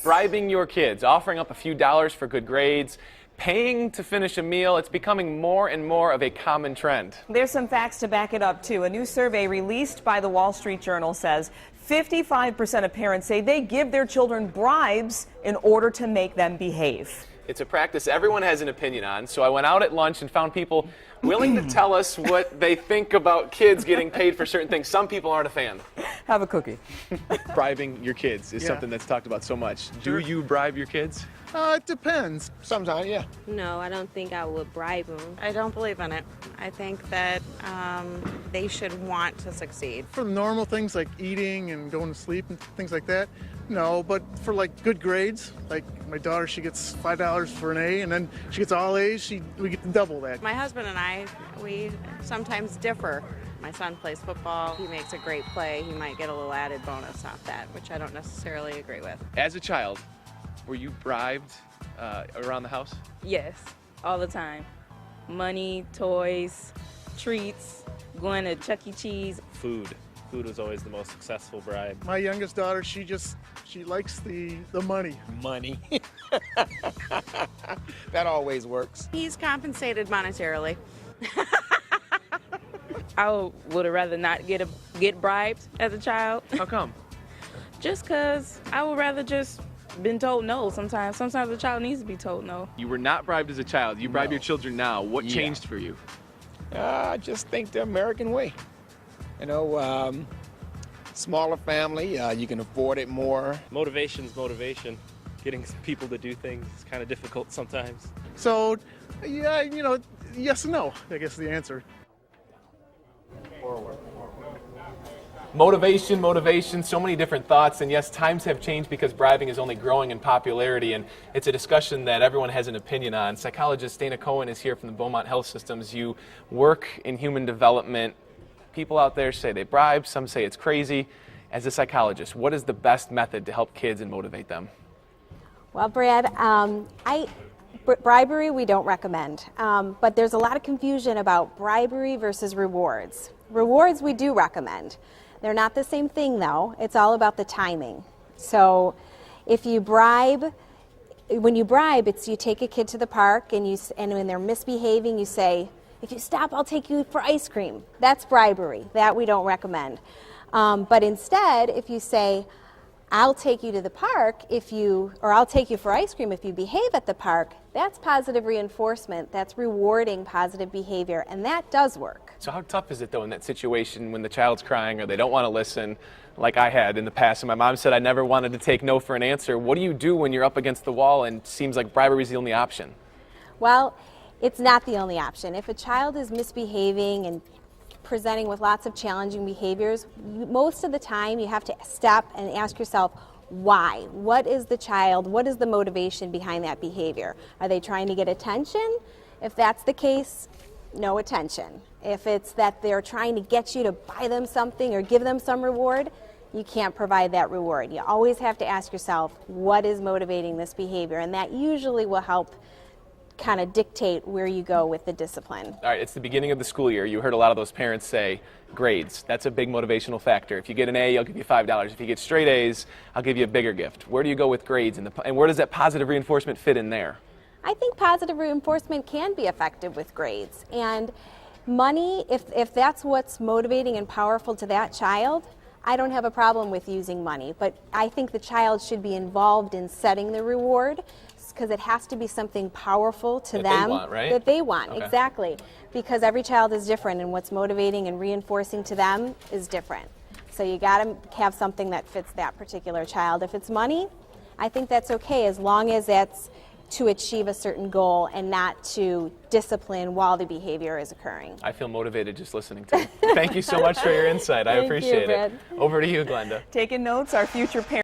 Bribing your kids, offering up a few dollars for good grades, paying to finish a meal, it's becoming more and more of a common trend. There's some facts to back it up, too. A new survey released by the Wall Street Journal says 55% of parents say they give their children bribes in order to make them behave. It's a practice everyone has an opinion on, so I went out at lunch and found people willing to tell us what they think about kids getting paid for certain things. Some people aren't a fan. Have a cookie. Bribing your kids is something that's talked about so much. Do you bribe your kids? It depends. Sometimes, yeah. No, I don't think I would bribe them. I don't believe in it. I think that they should want to succeed. For normal things like eating and going to sleep and things like that, no. But for like good grades, like my daughter, she gets $5 for an A, and then she gets all A's. We get double that. My husband and I, we sometimes differ. My son plays football. He makes a great play. He might get a little added bonus off that, which I don't necessarily agree with. As a child, were you bribed around the house? Yes, all the time. Money, toys, treats, going to Chuck E. Cheese. Food. Food was always the most successful bribe. My youngest daughter, she likes the money. Money. That always works. He's compensated monetarily. I would have rather not get bribed as a child. How come? Just because I would rather just been told no sometimes. Sometimes a child needs to be told no. You were not bribed as a child. You bribe your children now. What changed for you? I just think the American way. You know, smaller family, you can afford it more. Motivation's motivation. Getting people to do things is kind of difficult sometimes. So, yeah, you know, yes and no, I guess the answer. Motivation, so many different thoughts, and yes, times have changed because bribing is only growing in popularity, and it's a discussion that everyone has an opinion on. Psychologist Dana Cohen is here from the Beaumont Health Systems. You work in human development. People out there say they bribe, some say it's crazy. As a psychologist, what is the best method to help kids and motivate them? Well, Brad, bribery we don't recommend, but there's a lot of confusion about bribery versus rewards. Rewards we do recommend. They're not the same thing, though. It's all about the timing. So if you bribe, when you bribe, it's you take a kid to the park and when they're misbehaving, you say, if you stop, I'll take you for ice cream. That's bribery. That we don't recommend. But instead, if you say, I'll take you to the park or I'll take you for ice cream if you behave at the park, that's positive reinforcement. That's rewarding positive behavior, and that does work. So how tough is it, though, in that situation when the child's crying or they don't want to listen, like I had in the past, and my mom said I never wanted to take no for an answer? What do you do when you're up against the wall and it seems like bribery is the only option? Well, it's not the only option. If a child is misbehaving and presenting with lots of challenging behaviors, most of the time you have to stop and ask yourself, why? What is the motivation behind that behavior? Are they trying to get attention? If that's the case, no attention. If it's that they're trying to get you to buy them something or give them some reward, you can't provide that reward. You always have to ask yourself, what is motivating this behavior? And that usually will help kind of dictate where you go with the discipline. All right, it's the beginning of the school year. You heard a lot of those parents say grades. That's a big motivational factor. If you get an A, I'll give you $5. If you get straight A's, I'll give you a bigger gift. Where do you go with grades, and where does that positive reinforcement fit in there? I think positive reinforcement can be effective with grades. And money, if that's what's motivating and powerful to that child, I don't have a problem with using money. But I think the child should be involved in setting the reward, because it has to be something powerful to them that they want, right? That they want, okay. Exactly. Because every child is different, and what's motivating and reinforcing to them is different. So you got to have something that fits that particular child. If it's money, I think that's okay, as long as that's to achieve a certain goal and not to discipline while the behavior is occurring. I feel motivated just listening to you. Thank you so much for your insight. I appreciate it. Over to you, Glenda. Taking notes, our future parents.